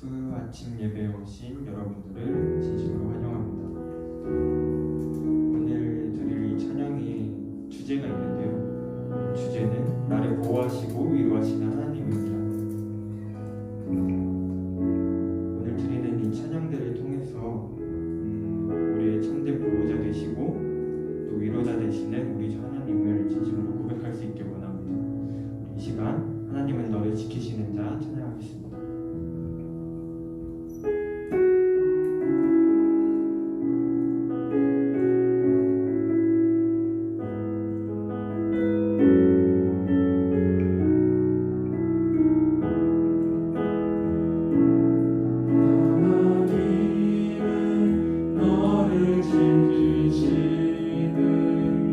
아침 예배에 오신 여러분들을 진심으로 환영합니다. 오늘 드릴 찬양의 주제가 있는데요. 주제는 나를 보호하시고 위로하시는 하나님입니다. 오늘 드리는 이 찬양들을 통해서 우리의 참된 보호자 되시고 또 위로자 되시는 우리 주 하나님을 진심으로 고백할 수 있길 원합니다. 이 시간 하나님은 너를 지키시는 자 찬양하겠습니다. 너를 지키시는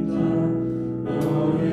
자 너를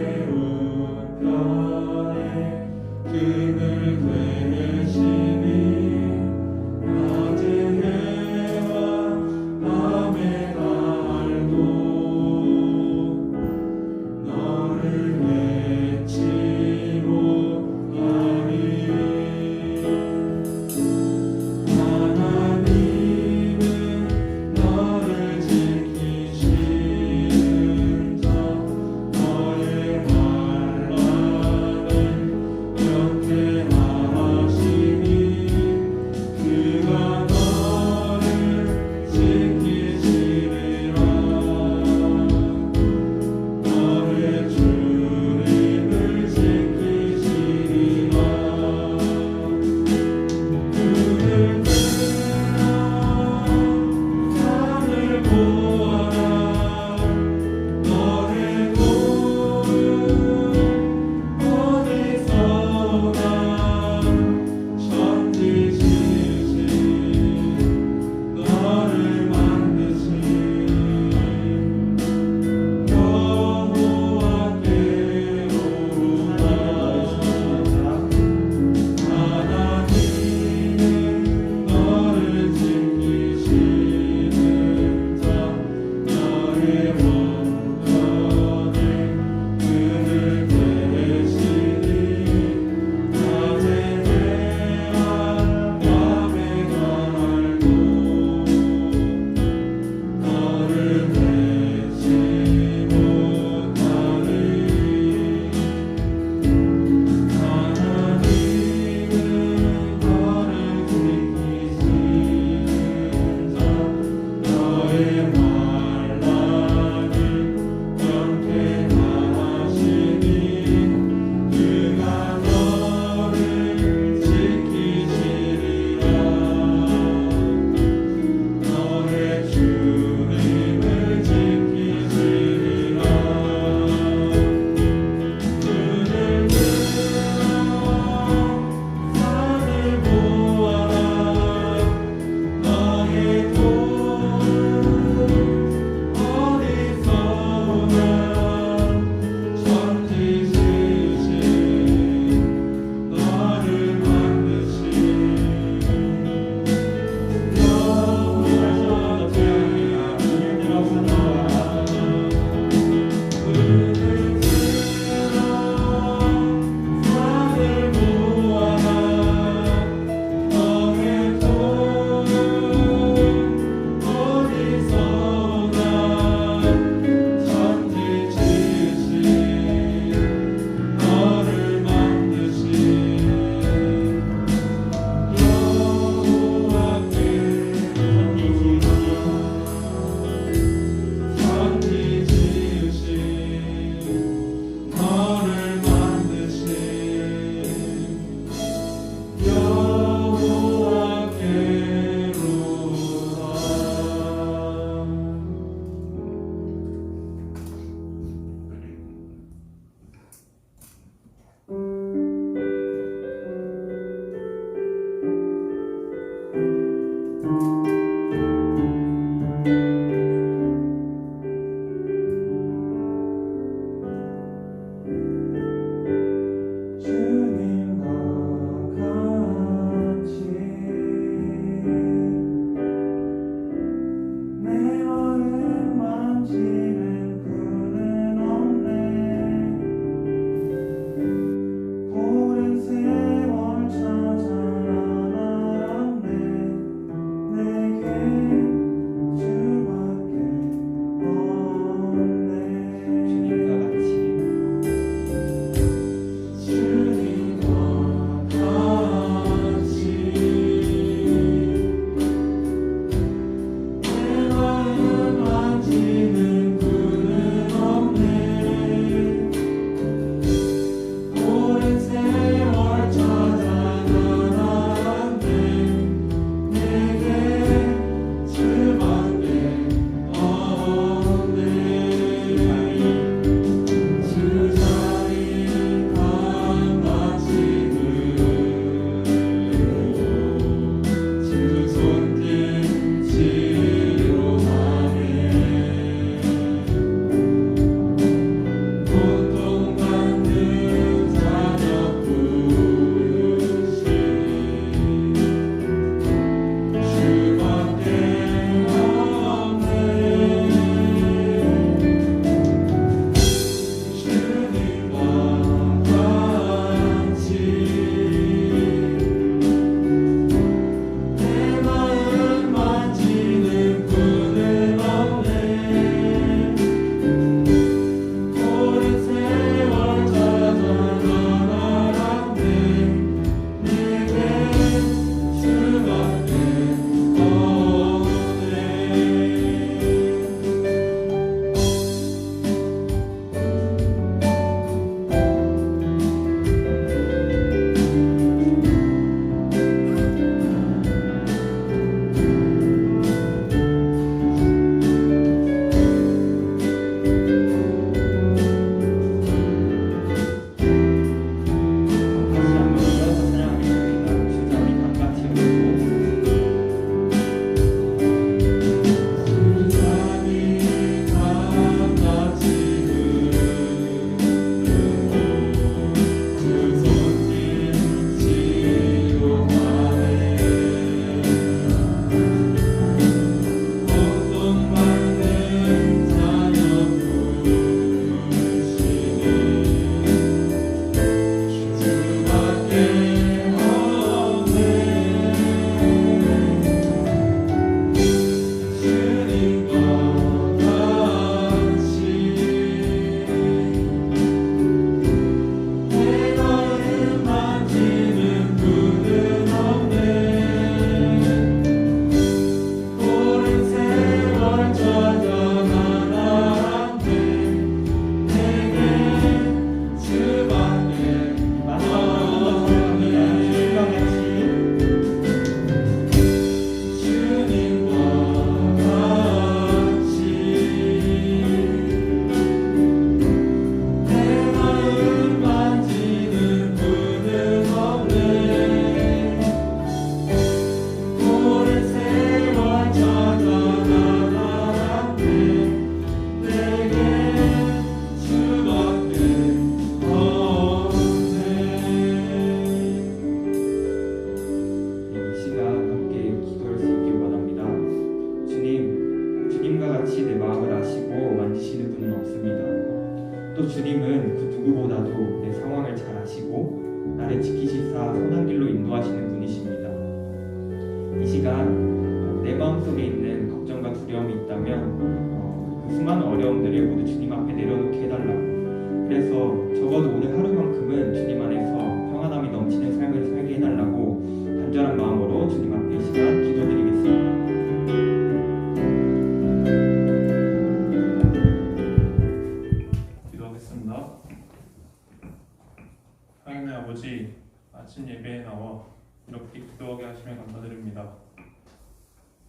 하나님의 아버지, 아침 예배에 나와 이렇게 기도하게 하시면 감사드립니다.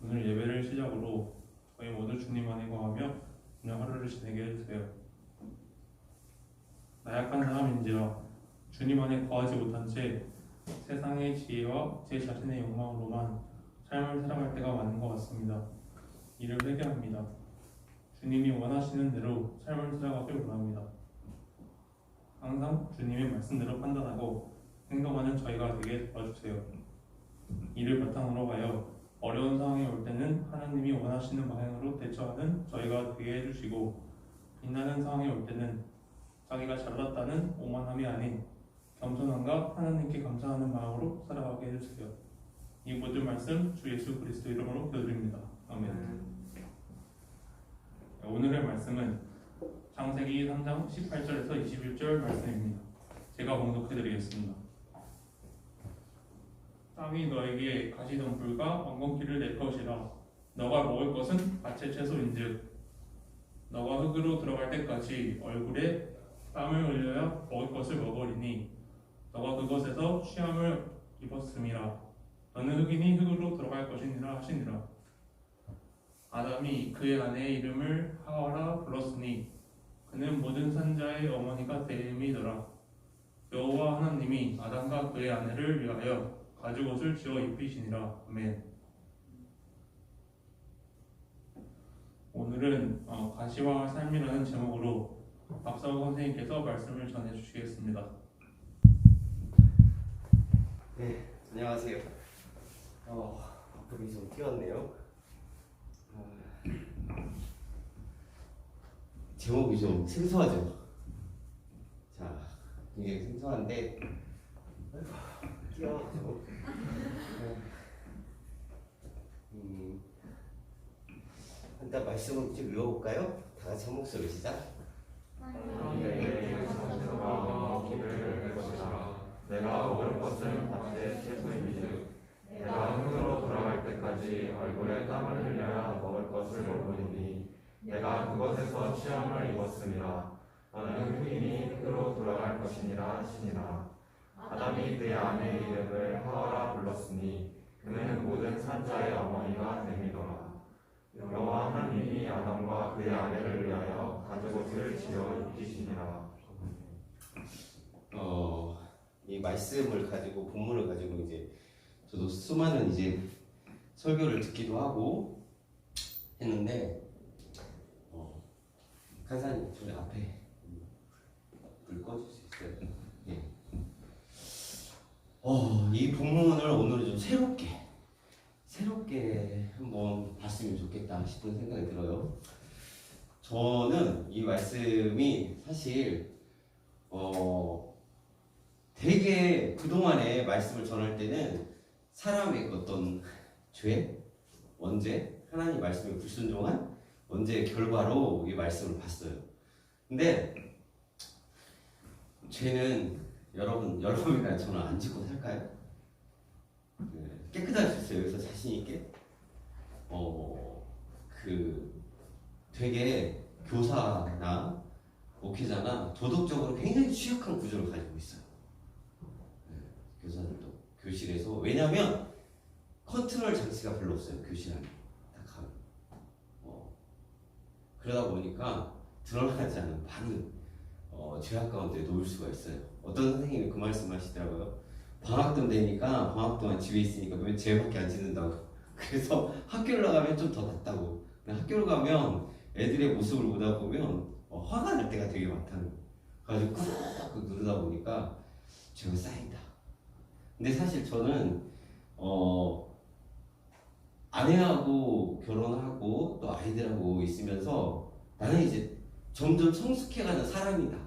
오늘 예배를 시작으로 저희 모두 주님 안에 거하며 그냥 하루를 지내게 해주세요. 나약한 사람인지라 주님 안에 거하지 못한 채 세상의 지혜와 제 자신의 욕망으로만 삶을 살아갈 때가 많은 것 같습니다. 이를 회개합니다. 주님이 원하시는 대로 삶을 살아가길 원합니다. 항상 주님의 말씀대로 판단하고 행동하는 저희가 되게 도와주세요. 이를 바탕으로 하여 어려운 상황이 올 때는 하나님이 원하시는 방향으로 대처하는 저희가 되게 해주시고, 빛나는 상황이 올 때는 자기가 잘났다는 오만함이 아닌 겸손함과 하나님께 감사하는 마음으로 살아가게 해주세요. 이 모든 말씀 주 예수 그리스도 이름으로 기도드립니다. 아멘. 오늘의 말씀은 창세기 3장 18절에서 21절 말씀입니다. 제가 봉독해드리겠습니다. 땅이 너에게 가시덤불과 왕건키를 낼 것이라. 너가 먹을 것은 밭의 채소인즉 너가 흙으로 들어갈 때까지 얼굴에 땀을 흘려야 먹을 것을 먹으리니 너가 그것에서 취함을 입었음이라. 너는 흙이니 흙으로 들어갈 것이니라 하시니라. 아담이 그의 아내의 이름을 하와라 불렀으니 그는 모든 산자의 어머니가 됨이더라. 여호와 하나님이 아담과 그의 아내를 위하여 가죽옷을 지어 입히시니라. 아멘. 오늘은 가시와 삶이라는 제목으로 박사호 선생님께서 말씀을 전해주시겠습니다. 네, 안녕하세요. 급이 좀 튀었네요. 제목이 좀 생소하죠? 자, 굉장히 생소한데 튀어가지고 일단 말씀을 좀 읽어볼까요? 다 같이 한 목소리로 시작. 내가 먹을 것은 밭의 채소인즉 내가 흙으로 돌아갈 때까지 얼굴에 땀을 흘려야 먹을 것을 먹으리니 내가 그것에서 취함을 입었음이라. 너는 흙이니 흙으로 돌아갈 것이니라 하시니라. 아담이 그의 아내의 이름을 하와라 불렀으니 그는 모든 산자의 어머니가 됨이더라. 여호와 하나님이 아담과 그의 아내를 위하여 가죽옷을 지어 입히시니라. 이 말씀을 가지고 본문을 가지고 이제 저도 수많은 이제 설교를 듣기도 하고 했는데 간사님 저희 앞에 불 꺼줄 수 있어요? 예. 이 본문을 오늘은 좀 새롭게 한번 봤으면 좋겠다 싶은 생각이 들어요. 저는 이 말씀이 사실 되게 그동안에 말씀을 전할 때는 사람의 어떤 죄, 원죄, 하나님 말씀에 불순종한 원죄의 결과로 이 말씀을 봤어요. 근데 죄는 여러분이나 저는 안 짓고 살까요? 깨끗할 수 있어요. 여기서 자신 있게. 되게 교사나 목회자나 도덕적으로 굉장히 취약한 구조를 가지고 있어요. 교사들도 교실에서. 왜냐하면 컨트롤 장치가 별로 없어요. 교실 안에 딱 하면 그러다 보니까 드러나지 않은 많은 죄악 가운데 놓일 수가 있어요. 어떤 선생님이 그 말씀 하시더라고요. 방학 되니까 방학 동안 집에 있으니까 왜 죄밖에 안 짓는다고. 그래서 학교를 나가면 좀 더 낫다고. 학교를 가면 애들의 모습을 보다 보면 화가 날 때가 되게 많다는 거예요. 그래가지고 꾹 누르다 보니까 죄가 쌓인다. 근데 사실 저는 아내하고 결혼하고 또 아이들하고 있으면서 나는 이제 점점 성숙해가는 사람이다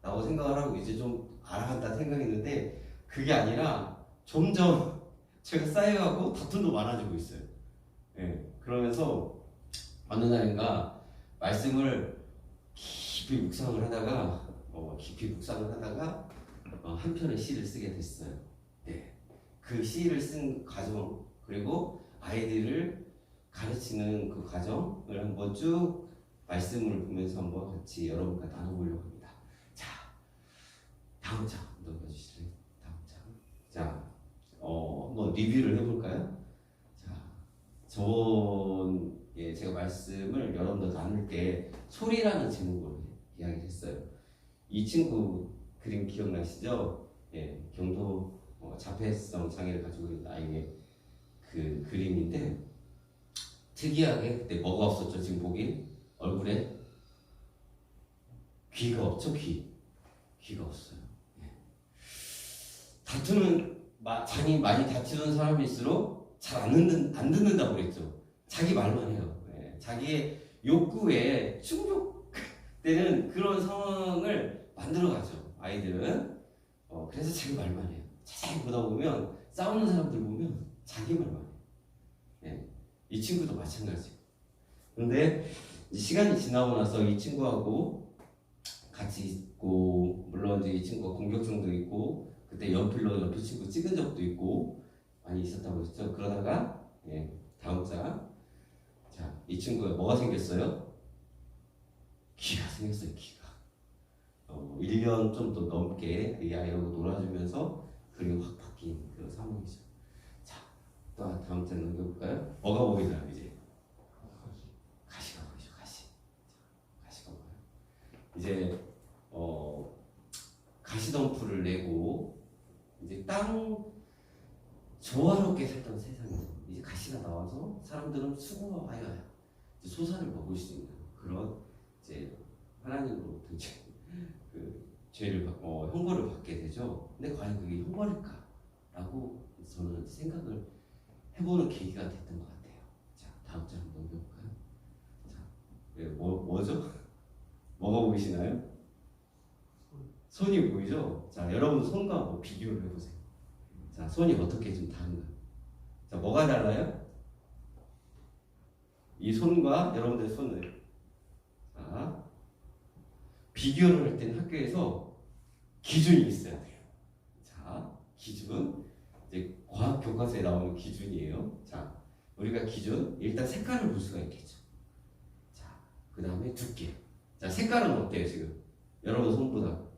라고 생각을 하고 이제 좀 알아간다 생각했는데 그게 아니라 점점 제가 쌓여가고 다툼도 많아지고 있어요. 예, 그러면서 어느 날인가 말씀을 깊이 묵상을 하다가 한 편의 시를 쓰게 됐어요. 네, 그 시를 쓴 과정 그리고 아이들을 가르치는 그 과정을 한번 쭉 말씀을 보면서 한번 같이 여러분과 나눠보려고 합니다. 자, 다음 장 넘겨주실래요? 다음 장. 자, 한번 리뷰를 해볼까요? 자, 저번에 제가 말씀을 여러분들 나눌 때 소리라는 제목으로 이야기를 했어요. 이 친구 그림 기억나시죠? 예, 경도 자폐성 장애를 가지고 있는 아이의 그 그림인데 특이하게 그때 뭐가 없었죠? 지금 보기 얼굴에 귀가 없죠? 귀가 없어요. 예. 다투는 장이 많이 다투는 사람일수록 잘 안 듣는다고 그랬죠. 자기 말만 해요. 예. 자기의 욕구에 충족되는 그런 상황을 만들어가죠. 아이들은 그래서 자기 말만 해요. 자세히 보다 보면 싸우는 사람들 보면 자기 말만 해요. 예. 이 친구도 마찬가지고. 근데 시간이 지나고 나서 이 친구하고 같이 있고, 물론 이제 이 친구가 공격성도 있고, 그때 연필로 옆에 친구 찍은 적도 있고 많이 있었다고 했죠. 그러다가 다음 장. 자, 이 친구가 뭐가 생겼어요? 귀가 생겼어요. 귀가. 1년 좀 더 넘게 이 아이하고 놀아주면서 그림이 확 바뀐 그런 상황이죠. 자, 또 다음 장 넘겨볼까요? 뭐가 보이나요 이제? 가시가 보이죠. 가시가 보여요. 이제 가시덤불을 내고 이제 땅 조화롭게 살던 세상에서 이제 가시가 나와서 사람들은 수고하여야 이제 소사를 먹을 수 있는 그런 이제 하나님으로부터 이제 그 죄를 형벌을 받게 되죠. 근데 과연 그게 형벌일까라고 저는 생각을 해보는 계기가 됐던 것 같아요. 자, 다음 장 한번 넘겨볼까요? 자, 뭐죠? 뭐가 보이시나요? 손이 보이죠? 자, 여러분 손과 한번 비교를 해보세요. 자, 손이 어떻게 좀 다른가? 자, 뭐가 달라요? 이 손과 여러분들 손을 자, 비교를 할 때는 학교에서 기준이 있어야 돼요. 자, 기준 이제 과학 교과서에 나오는 기준이에요. 자, 우리가 기준 일단 색깔을 볼 수가 있겠죠. 자, 그 다음에 두께. 자, 색깔은 어때요 지금? 여러분 손보다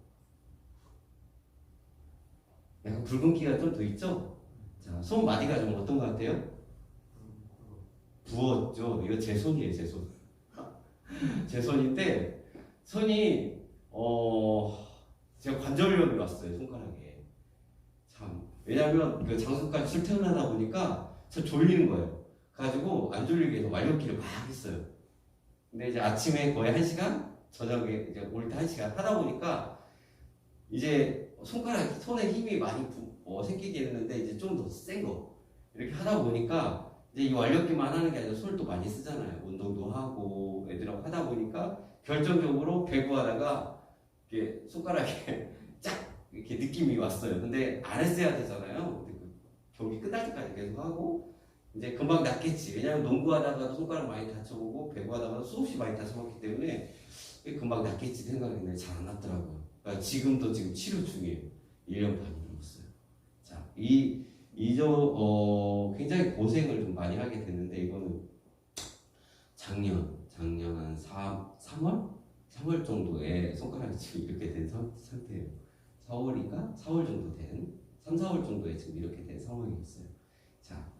약간 붉은기가 좀 더 있죠? 자, 손 마디가 좀 어떤 것 같아요? 부었죠. 이거 제 손이에요, 제 손. 제 손인데 손이 제가 관절염이 왔어요, 손가락에. 참, 왜냐면 그 장소까지 출퇴근하다 보니까 저 졸리는 거예요. 가지고 안 졸리게 해서 완력기를 막 했어요. 근데 이제 아침에 거의 1시간, 저녁에 이제 올 때 1시간 하다 보니까 이제 손에 힘이 많이 생기게 됐는데 이제 좀 더 센 거 이렇게 하다 보니까 이제 이 완력기만 하는 게 아니라 손을 또 많이 쓰잖아요. 운동도 하고 애들하고 하다 보니까 결정적으로 배구하다가 이렇게 손가락에 쫙 이렇게 느낌이 왔어요. 근데 안 했어야 되잖아요. 근데 그 경기 끝날 때까지 계속 하고 이제 금방 낫겠지. 왜냐하면 농구하다가도 손가락 많이 다쳐보고 배구하다가도 수없이 많이 다쳐봤기 때문에 금방 낫겠지 생각했는데 잘 안 낫더라고요. 그러니까 지금 치료 중이에요. 1년 반이 넘었어요. 자, 굉장히 고생을 좀 많이 하게 됐는데 이거는 작년 한 3월 정도에 손가락이 지금 이렇게 된 상태예요. 4월인가? 4월 정도 된 3, 4월 정도에 지금 이렇게 된 상황이었어요. 자,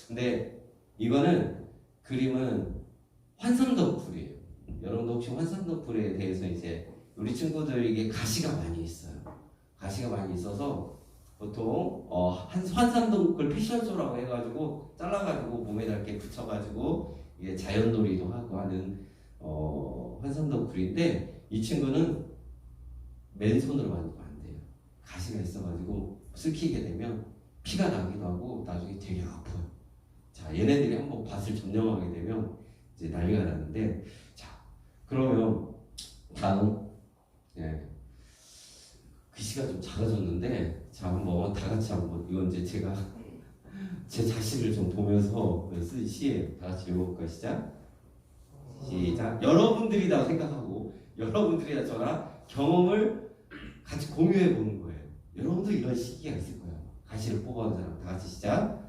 근데 이거는 그림은 환상덩굴이에요. 여러분도 혹시 환상덩굴에 대해서 이제 우리 친구들에게 가시가 많이 있어요. 가시가 많이 있어서 보통 환상덩굴 패션쇼라고 해가지고 잘라가지고 몸에다 이렇게 붙여가지고 이게 자연놀이도 하고 하는 환상덩굴인데 이 친구는 맨손으로 만들면 안 돼요. 가시가 있어가지고 슬키게 되면 피가 나기도 하고 나중에 되게 아파요. 자, 얘네들이 한번 밭을 점령하게 되면 이제 난리가 나는데, 자, 그러면 다음 글씨가 좀 작아졌는데, 자, 한번 다 같이 한번 이건 이제 제가 제 자신을 좀 보면서 쓴 시에 다 같이 읽어볼까요? 시작. 여러분들이다 생각하고 여러분들이나 저나 경험을 같이 공유해 보는 거예요. 여러분도 이런 시기가 있을 거예요. 가시를 뽑아온 사람 다 같이 시작.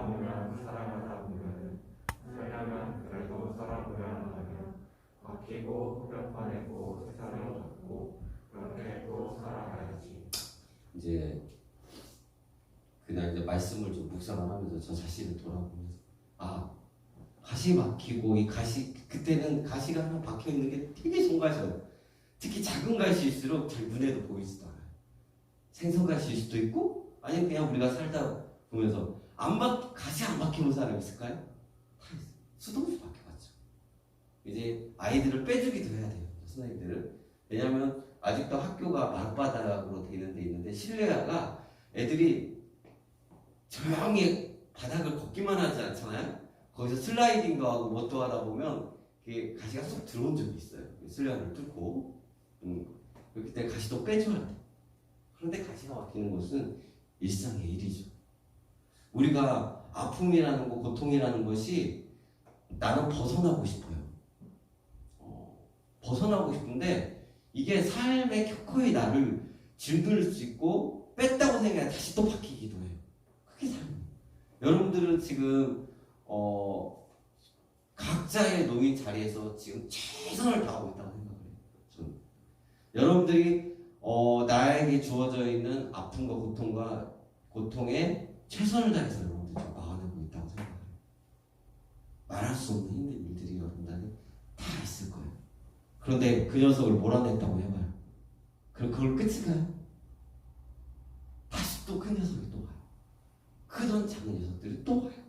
보면 사랑하다 보면 살려면 그래도 살아보야 하며 바뀌고 흡연파내고 세상을 잡고 그렇게 또 살아가야지. 이제 그날 이제 말씀을 좀 묵상을 하면서 저 자신을 돌아보면서 가시 막히고 이 가시 그때는 가시가 하나 박혀 있는 게 되게 손가셔요. 특히 작은 가시일수록 잘 눈에도 보이지도 않아요. 생선가시일 수도 있고 아니면 그냥 우리가 살다 보면서 가시 안 박혀본 사람 있을까요? 다 있어요. 수동수 박혀봤죠. 이제 아이들을 빼주기도 해야 돼요. 선생님들은. 왜냐하면 아직도 학교가 맞바닥으로 되는 데 있는데 실내화가 애들이 조용히 바닥을 걷기만 하지 않잖아요. 거기서 슬라이딩도 하고 뭣도 하다 보면 그게 가시가 쏙 들어온 적이 있어요. 슬라이딩을 뚫고 그렇기 때문에 가시도 빼줘야 돼. 그런데 가시가 막히는 것은 일상의 일이죠. 우리가 아픔이라는 것, 고통이라는 것이 나는 벗어나고 싶어요. 벗어나고 싶은데 이게 삶의 켜코이 나를 짓눌 수 있고 뺐다고 생각해 다시 또 박히기도 해요. 그게 삶이에요. 여러분들은 지금 각자의 놓인 자리에서 지금 최선을 다하고 있다고 생각을 해요. 저는. 여러분들이 나에게 주어져 있는 아픔과 고통에 최선을 다해서 여러분들이 막아내고 있다고 생각을 해요. 말할 수 없는 힘든 일들이 여러분들한테 다 있을 거예요. 그런데 그 녀석을 몰아냈다고 해봐요. 그럼 그걸 끝인가요? 다시 또 큰 녀석이 또 와요. 크던 작은 녀석들이 또 와요.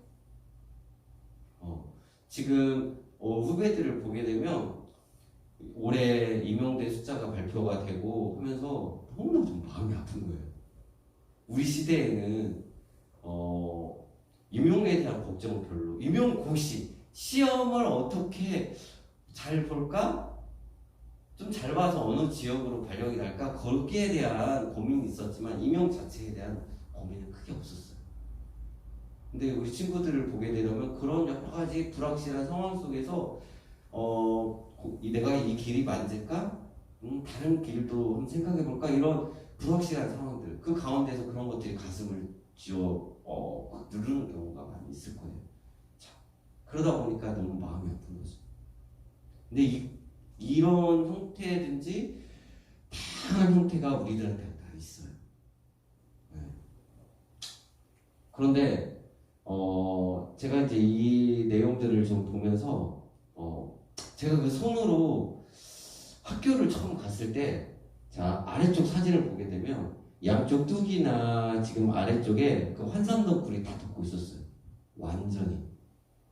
지금 후배들을 보게 되면 올해 임용대 숫자가 발표가 되고 하면서 너무나 좀 마음이 아픈 거예요. 우리 시대에는 임용에 대한 걱정은 별로. 임용고시 시험을 어떻게 잘 볼까? 좀 잘 봐서 어느 지역으로 발령이 날까? 거기에 대한 고민이 있었지만 임용 자체에 대한 고민은 크게 없었어요. 근데 우리 친구들을 보게 되려면 그런 여러 가지 불확실한 상황 속에서 내가 이 길이 맞을까? 다른 길도 한번 생각해 볼까? 이런 불확실한 상황들 그 가운데서 그런 것들이 가슴을 꽉 누르는 경우가 많이 있을 거예요. 자, 그러다 보니까 너무 마음이 아픈 거죠. 근데 이런 형태든지 다양한 형태가 우리들한테 다 있어요. 네. 그런데 제가 이제 이 내용들을 좀 보면서 제가 그 손으로 학교를 처음 갔을 때 자 아래쪽 사진을 보게 되면 양쪽 뚝이나 지금 아래쪽에 그 환산덩굴이 다 덮고 있었어요.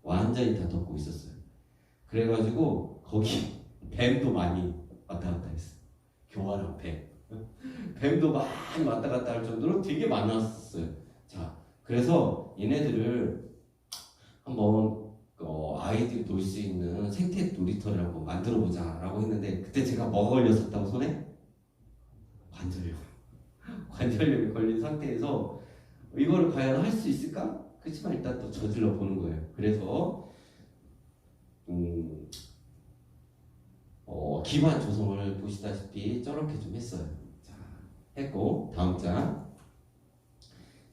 완전히 다 덮고 있었어요. 그래가지고 거기 뱀도 많이 왔다 갔다 했어요. 교활한 뱀도 많이 왔다 갔다 할 정도로 되게 많았어요. 자, 그래서 얘네들을 한번 아이들이 놀 수 있는 생태 놀이터를 한번 만들어보자 라고 했는데 그때 제가 뭐가 걸렸었다고 손에? 관절염이 걸린 상태에서 이거를 과연 할 수 있을까? 그렇지만 일단 또 저질러 보는 거예요. 그래서 기반 조성을 보시다시피 저렇게 좀 했어요. 자, 했고 다음 장.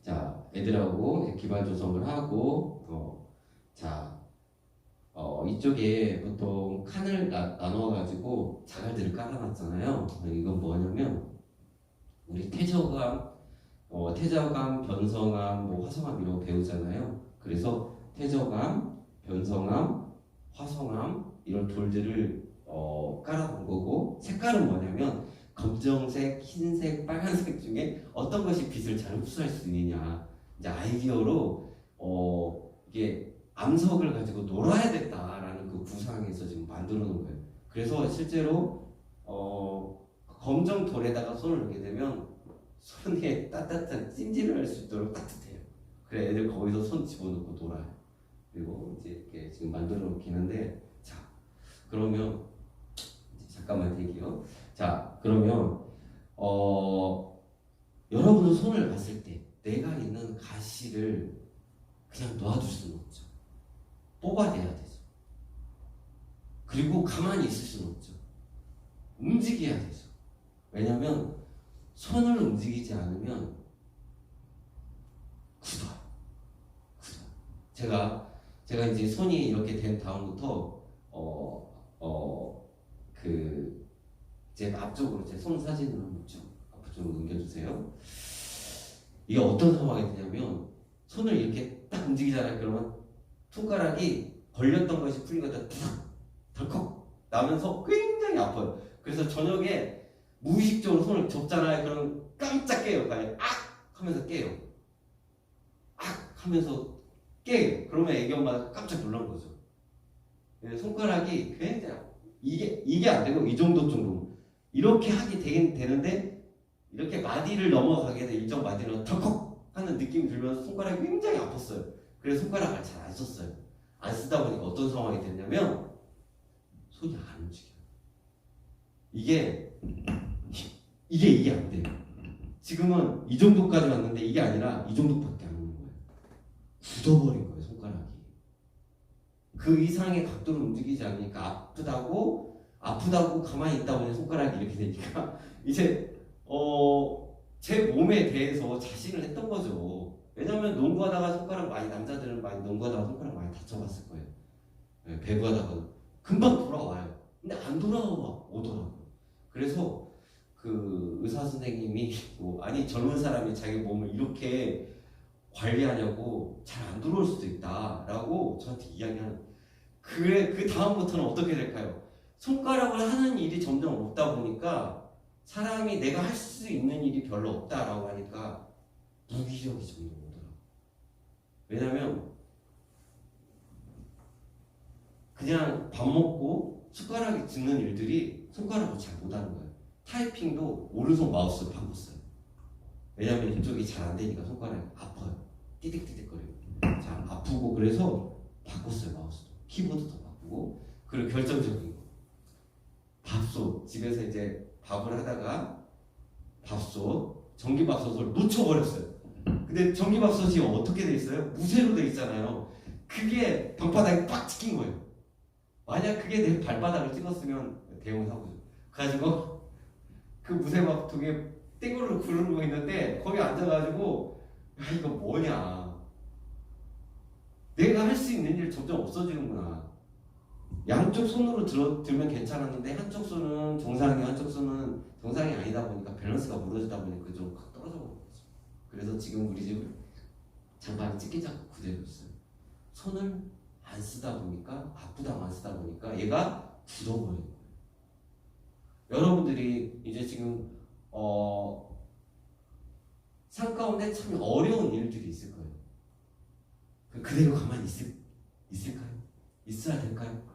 자, 애들하고 기반 조성을 하고 이쪽에 보통 칸을 나눠가지고 자갈들을 깔아놨잖아요. 이건 뭐냐면 우리 태저감, 변성암, 화성암 이런 거 배우잖아요. 그래서 태저감, 변성암, 화성암 이런 돌들을 깔아놓은 거고 색깔은 뭐냐면 검정색, 흰색, 빨간색 중에 어떤 것이 빛을 잘 흡수할 수 있느냐 이제 아이디어로 이게 암석을 가지고 놀아야겠다라는 그 구상에서 지금 만들어 놓은 거예요. 그래서 실제로 검정 돌에다가 손을 넣게 되면 손에 따뜻한 찜질을 할 수 있도록 따뜻해요. 그래 애들 거기서 손 집어넣고 놀아요. 그리고 이제 이렇게 지금 만들어 놓긴 한데 자 그러면 잠깐만 대기요. 자 그러면 여러분은 손을 봤을 때 내가 있는 가시를 그냥 놔둘 수는 없죠. 뽑아내야 되죠. 그리고 가만히 있을 수는 없죠. 움직여야 되죠. 왜냐하면 손을 움직이지 않으면 굳어요. 제가 이제 손이 이렇게 된 다음부터 제 앞쪽으로 제 손 사진을 한번 쭉 앞쪽으로 넘겨주세요. 이게 어떤 상황이 되냐면 손을 이렇게 딱 움직이잖아요. 그러면 손가락이 걸렸던 것이 풀린 것다 덜컥 나면서 굉장히 아파요. 그래서 저녁에 무의식적으로 손을 접잖아요. 그러면 깜짝 깨요. 악! 하면서 깨요. 악! 하면서 깨요. 그러면 애기 엄마가 깜짝 놀란 거죠. 손가락이 굉장히 이게 안 되고 이 정도 이렇게 하게 되긴 되는데 이렇게 마디를 넘어가게 돼 일정 마디를 덜컥 하는 느낌이 들면서 손가락이 굉장히 아팠어요. 그래서 손가락을 잘 안 썼어요. 안 쓰다 보니까 어떤 상황이 됐냐면 손이 안 움직여요. 이게 안 돼요. 지금은 이 정도까지 왔는데 이게 아니라 이 정도밖에 안 오는 거예요. 굳어버린 거예요, 손가락이. 그 이상의 각도로 움직이지 않으니까 아프다고 가만히 있다 보니 손가락이 이렇게 되니까 이제 제 몸에 대해서 자신을 했던 거죠. 왜냐면 농구하다가 남자들은 많이 농구하다가 손가락 많이 다쳐봤을 거예요. 배구하다가 금방 돌아와요. 근데 안 오더라고요. 그래서 그 의사 선생님이 젊은 사람이 자기 몸을 이렇게 관리하냐고 잘 안 들어올 수도 있다라고 저한테 이야기하는. 그 다음부터는 어떻게 될까요? 손가락을 하는 일이 점점 없다 보니까 사람이 내가 할 수 있는 일이 별로 없다라고 하니까 무기력이 점점 오더라고요. 왜냐면 그냥 밥 먹고 숟가락이 짚는 일들이 손가락으로 잘 못하는 거예요. 타이핑도 오른손 마우스로 바꿨어요. 왜냐면 이쪽이 잘 안 되니까 손가락이 아파요. 띠득띠득거려요. 자, 아프고 그래서 바꿨어요. 마우스도. 키보드도 바꾸고. 그리고 결정적인 거. 밥솥. 집에서 이제 밥을 하다가 전기밥솥을 놓쳐버렸어요. 근데 전기밥솥이 어떻게 돼 있어요? 무쇠로 돼 있잖아요. 그게 방바닥에 빡 찍힌 거예요. 만약 그게 내 발바닥을 찍었으면 대형 사고죠. 그래가지고 그 무쇠밥통에 땡으로 구르고 있는데 거기 앉아가지고 야 이거 뭐냐. 내가 할 수 있는 일 점점 없어지는구나. 양쪽 손으로 들면 괜찮았는데 한쪽 손은 정상이 한쪽 손은 정상이 아니다 보니까 밸런스가 무너지다 보니까 좀 확 떨어져 버린 거죠. 그래서 지금 우리 집은 장판이 찢기지 않고 그대로 있어요. 손을 안 쓰다 보니까 아프다고 안 쓰다 보니까 얘가 굳어버린 거예요. 여러분들이 이제 지금 삶 가운데 참 어려운 일들이 있을 거예요. 그대로 가만히 있을까요? 있어야 될까요?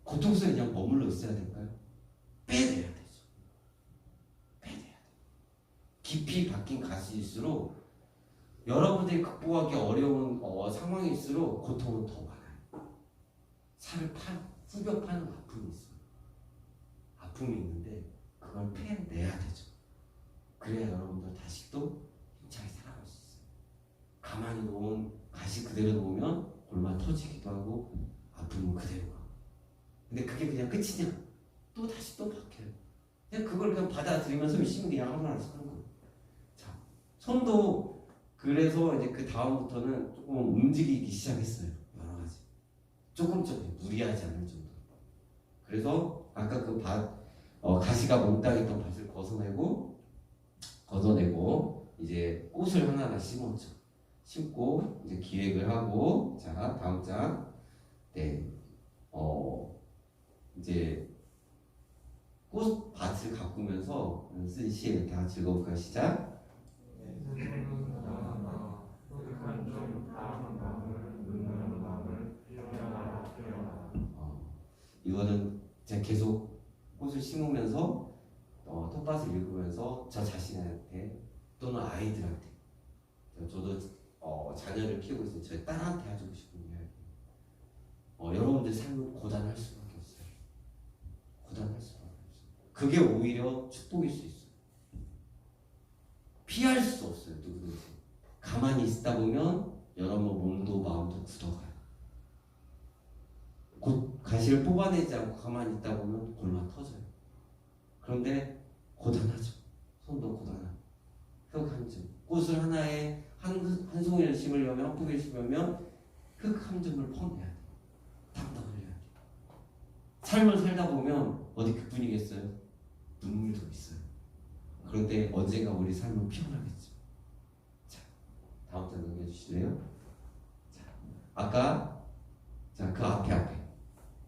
고통 속에 그냥 머물러 있어야 될까요? 빼내야 되죠. 빼내야 돼요. 깊이 박힌 가시일수록 여러분들이 극복하기 어려운 상황일수록 고통은 더 많아요. 후벼 파는 아픔이 있어요. 아픔이 있는데 그걸 빼내야 되죠. 그래야 여러분들 다시 또 힘차게 살아갈 수 있어요. 가만히 놓은 가시 그대로 놓으면 골마 터지기도 하고 아픔은 그대로 가고. 근데 그게 그냥 끝이냐? 또 다시 또 박혀요. 그냥 그걸 그냥 받아들이면서 열심히 그냥 하고 나서 하는 거예요. 자, 손도 그래서 이제 그 다음부터는 조금 움직이기 시작했어요. 여러 가지. 조금 무리하지 않을 정도로. 그래서 아까 그 가시가 몽땅 있던 밭을 걷어내고 이제 꽃을 하나하나 심었죠. 심고 이제 기획을 하고. 자, 다음 장. 네. 이제 꽃밭을 가꾸면서 쓴 시에 다 즐거울까 시작. 이거는 제가 계속 꽃을 심으면서 텃밭을 읽으면서 저 자신한테 또는 아이들한테, 저도 자녀를 키우고 있으니 저희 딸한테 해주고 싶은 이야기. 여러분들 삶은 고단할 수밖에 없어요. 고단할 수밖에 없어요. 그게 오히려 축복일 수 있어요. 피할 수 없어요. 누구든지. 가만히 있다 보면 여러분 몸도 마음도 굳어가요. 곧 가시를 뽑아내지 않고 가만히 있다 보면 골마 터져요. 그런데 고단하죠. 손도 고단하고. 흙 한 줌. 꽃을 한 송이를 심으려면 한 포기를 심으려면 그 감정을 퍼내야 돼. 담당을 해야 돼. 삶을 살다 보면 어디 그뿐이겠어요? 눈물도 있어요. 그런데 언젠가 우리 삶은 피어나겠죠. 자, 다음 장 넘겨주실래요? 자, 아까 그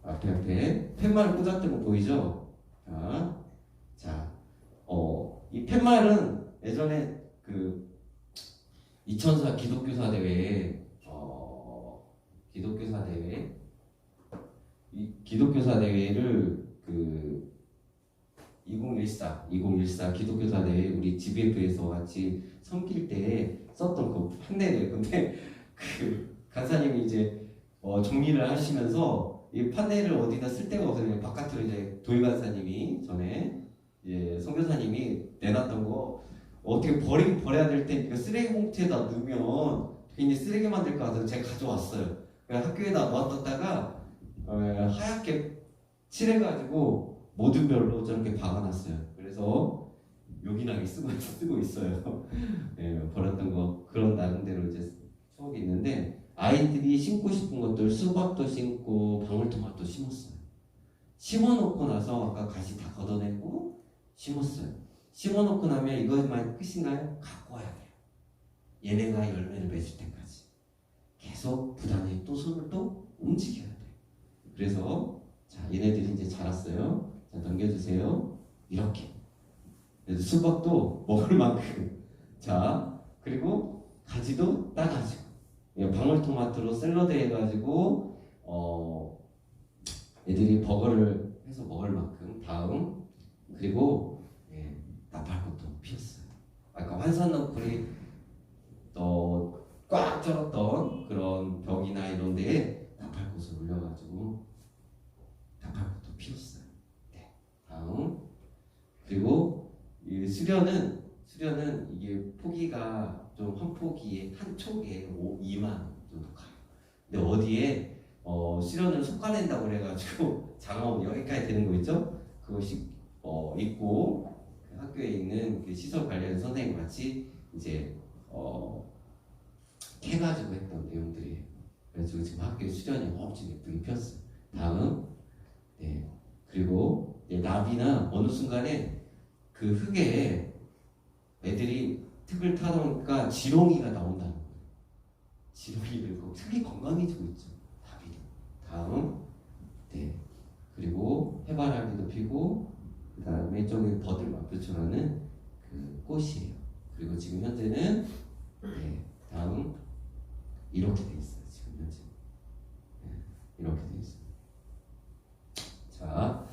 앞에 팻말을 꽂았던 거 보이죠? 이 팻말은 예전에 그 이천사 기독교사 대회에 기독교사 대회를 그 2014 기독교사 대회 우리 GBF에서 같이 섬길 때 썼던 그 판넬이에요. 근데 그 간사님이 이제 정리를 하시면서 이 판넬을 어디다 쓸 데가 없어요. 바깥으로 이제 도희 간사님이 전에 이제 선교사님이 내놨던 거 어떻게 버려야 될 때 이거 쓰레기 봉투에다 넣으면 괜히 쓰레기 만들 것 같아서 제가 가져왔어요. 학교에다 놓았다가 하얗게 칠해가지고 모든 별로 저렇게 박아놨어요. 그래서 요긴하게 쓰고 있어요. 버렸던 거 그런 나름대로 이제 추억이 있는데 아이들이 심고 싶은 것들 수박도 심고 방울토마토 심었어요. 심어놓고 나서 아까 가시 다 걷어내고 심었어요. 심어놓고 나면 이것만 끝인가요? 갖고 와야 돼요. 얘네가 열매를 맺을 때까지 계속 부단히 또 손을 또 움직여야 돼요. 그래서 자 얘네들이 이제 자랐어요. 자 넘겨주세요. 이렇게 수박도 먹을 만큼 자 그리고 가지도 따가지고 방울토마토로 샐러드 해가지고 애들이 버거를 해서 먹을 만큼 다음 그리고 나팔꽃도 피었어요. 아까 환산너풀이 꽉 쩔었던 그런 벽이나 이런 데에 나팔꽃을 올려가지고 나팔꽃도 피었어요. 네. 다음 그리고 이 수련은 이게 포기가 좀 한 포기에 한 촉에 2만 정도 가요. 근데 어디에 수련을 솎아낸다고 그래가지고 장화원 여기까지 되는 거 있죠? 그것이 있고 그 학교에 있는 그 시설 관련 선생님 같이 이제 해가지고 했던 내용들이에요. 그래서 지금 학교에 수련이 엄청 예쁘게 피었어요. 다음 그리고 나비나 어느 순간에 그 흙에 애들이 흙을 타다 보니까 지렁이가 나온다는 거예요. 지렁이를 흙이 건강해지고 있죠. 나비는. 다음 그리고 해바라기도 피고 그 다음에 저기 버들마표초라는 그 꽃이에요. 그리고 지금 현재는 다음 이렇게 돼 있어요. 지금 현재 이렇게 돼 있어요. 자,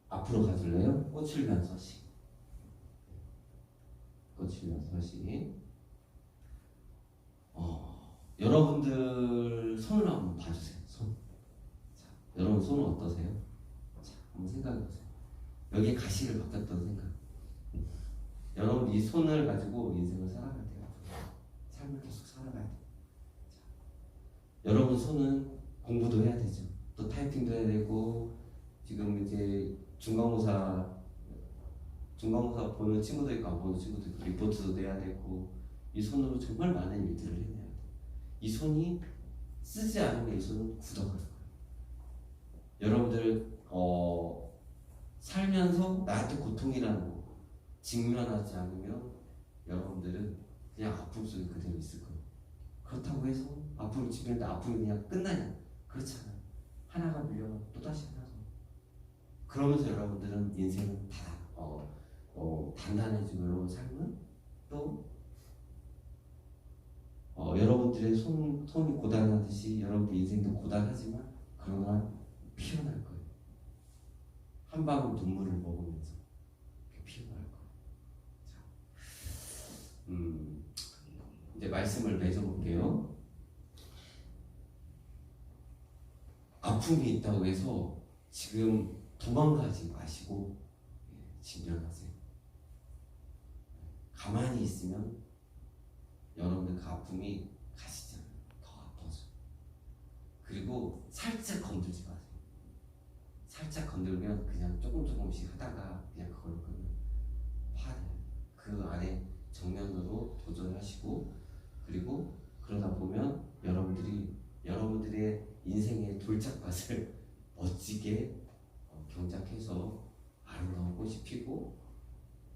앞으로 가줄래요? 꽃을 위한 서식. 꽃을 위한 서식. 여러분들 손을 한번 봐주세요. 손. 자, 여러분 손은 어떠세요? 자, 한번 생각해보세요. 여기에 가시를 바꿨던 생각. 여러분 이 손을 가지고 인생을 살아가야 돼요. 삶을 계속 살아가야 돼요. 자, 여러분 손은 공부도 해야 되죠. 또 타이핑도 해야 되고 지금 이제 중간고사 보는 친구도 있고 안 보는 친구도 있고 리포트도 내야 되고 이 손으로 정말 많은 일들을 해내야 돼요. 이 손이 쓰지 않으면 이 손은 굳어갈 거예요. 여러분들 살면서 나한테 고통이라는 거 직면하지 않으면 여러분들은 그냥 아픔 속에 그대로 있을 거예요. 그렇다고 해서 아픔을 직면했는데 아픔이 그냥 끝나냐? 그렇잖아요. 하나가 밀려가고 또다시 하나가. 그러면서 여러분들은 인생은 단단해지고 여러분 삶은 또 여러분들의 손이 고단하듯이 여러분들 인생도 고단하지만 그러나 피어날 거예요. 한 방울 눈물을 먹으면서 피어날 거예요. 자, 이제 말씀을 맺어볼게요. 아픔이 있다고 해서 지금 도망가지 마시고 직면하세요. 가만히 있으면 여러분의 그 아픔이 가시잖아요. 더 아파져. 그리고 살짝 건들지 마세요. 살짝 건들면 그냥 조금씩 하다가 그냥 그걸 파내요. 그 안에 정면으로 도전하시고, 그리고 그러다 보면 여러분들의 인생의 돌짝밭을 멋지게 경작해서 아름다운 꽃이 피고,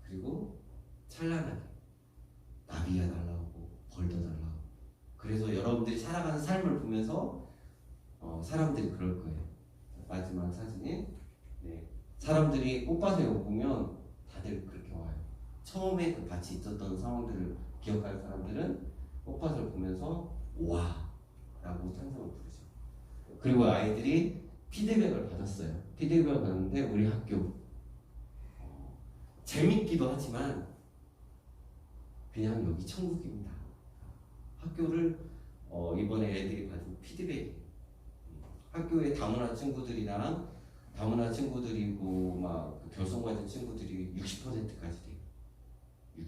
그리고 찬란하게 나비가 날아오고 벌도 날아오고, 그래서 여러분들이 살아가는 삶을 보면서 사람들이 그럴 거예요. 마지막 사진이, 네, 사람들이 꽃밭에 보면 다들 그렇게 와요. 처음에 그 밭이 있었던 상황들을 기억하는 사람들은 꽃밭을 보면서 와 라고 찬성을 부르죠. 그리고 아이들이 피드백을 받았어요. 피드백을 받았는데 우리 학교 재밌기도 하지만 그냥 여기 천국입니다. 학교를 이번에 애들이 받은 피드백이, 학교의 다문화 친구들이랑 다문화 친구들이고 막 결손 가진 친구들이 60%까지 돼요. 60%.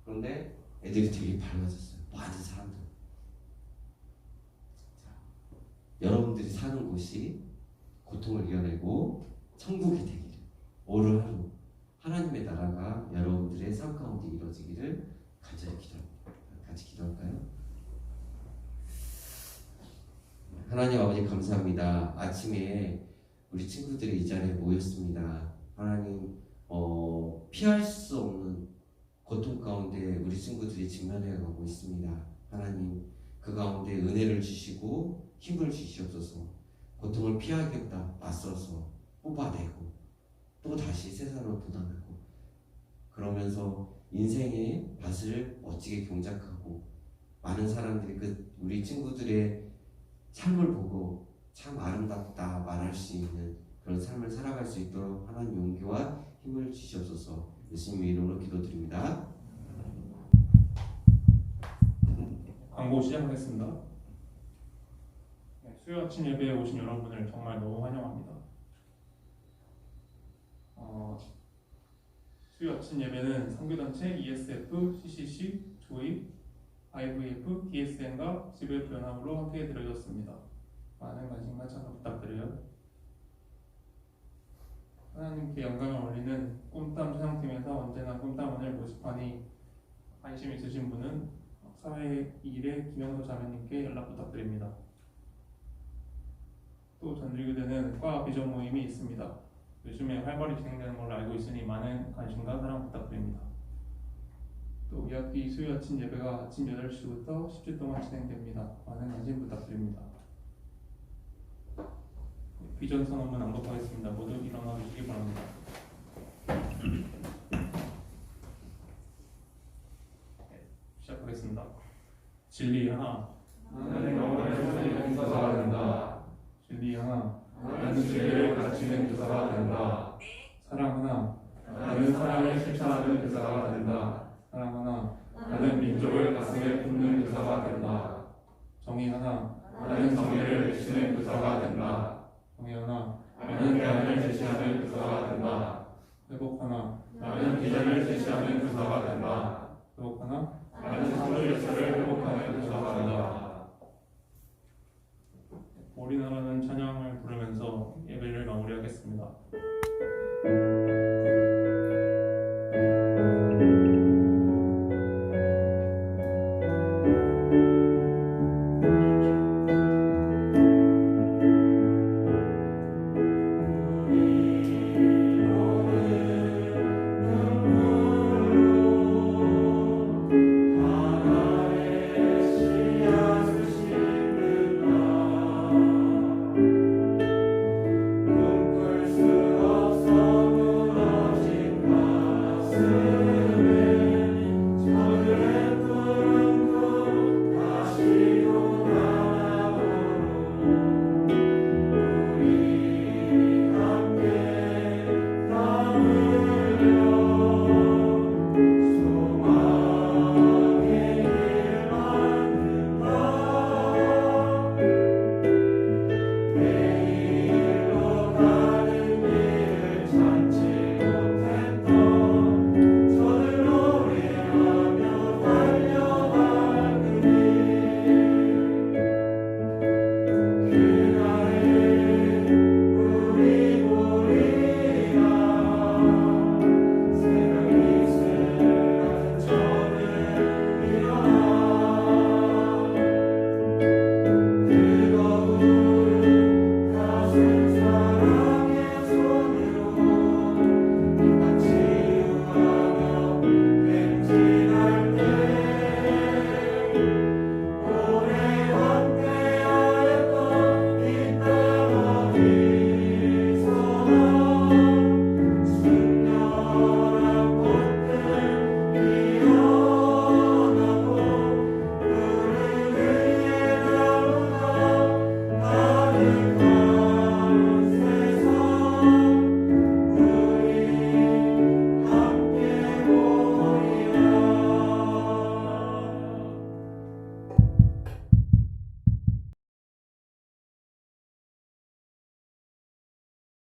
그런데 애들이 되게 밝아졌어요. 많은 사람들. 자, 여러분들이 사는 곳이 고통을 이겨내고 천국이 되기를, 오늘 하루 하나님의 나라가 여러분들의 삶 가운데 이루어지기를 간절히 기도합니다. 같이 기도할까요? 하나님 아버지 감사합니다. 아침에 우리 친구들이 이 자리에 모였습니다. 하나님, 피할 수 없는 고통 가운데 우리 친구들이 직면해 가고 있습니다. 하나님, 그 가운데 은혜를 주시고 힘을 주시옵소서. 고통을 피하겠다 맞서서 뽑아내고 또 다시 세상으로 도전하고, 그러면서 인생의 밭을 멋지게 경작하고, 많은 사람들이 우리 친구들의 삶을 보고 참 아름답다 말할 수 있는 그런 삶을 살아갈 수 있도록 하나님 용기와 힘을 주시옵소서. 예수님의 이름으로 기도드립니다. 광고 시작하겠습니다. 네, 수요 아침 예배에 오신 여러분을 정말 너무 환영합니다. 수요 아침 예배는 선교단체 ESF, CCC, 조이, IVF, DSN과 GBF 연합으로 함께 드려졌습니다. 많은 관심과 참여 부탁드려요. 하나님께 영광을 올리는 꿈땀 찬양팀에서 언제나 꿈땀원을 모집하니 관심 있으신 분은 사회 2일의 김영서 자매님께 연락 부탁드립니다. 또 전주교대는 과 비전 모임이 있습니다. 요즘에 활발히 진행되는 걸로 알고 있으니 많은 관심과 사랑 부탁드립니다. 또 2학기 수요 아침 예배가 아침 8시부터 10주 동안 진행됩니다. 많은 관심 부탁드립니다. 비전 선언문 낭독하겠습니다. 모두 일어나 주시기 바랍니다. 시작하겠습니다. 진리 하나. 나는 영원의 용서가 된다. 진리 하나. 나는 진리를 가르치는 교사가 된다. 사랑 하나. 나는 사랑을 실천하는 교사가 된다. 사랑 하나. 나는 민족을 가슴에 품는 교사가 된다. 정의 하나. 나는 정의를 외치는 교사가 된다. 정의 하나. 나는 대안을 제시하는 교사가 된다. 회복 하나. 나는 비전을 제시하는 교사가 된다. 회복 하나.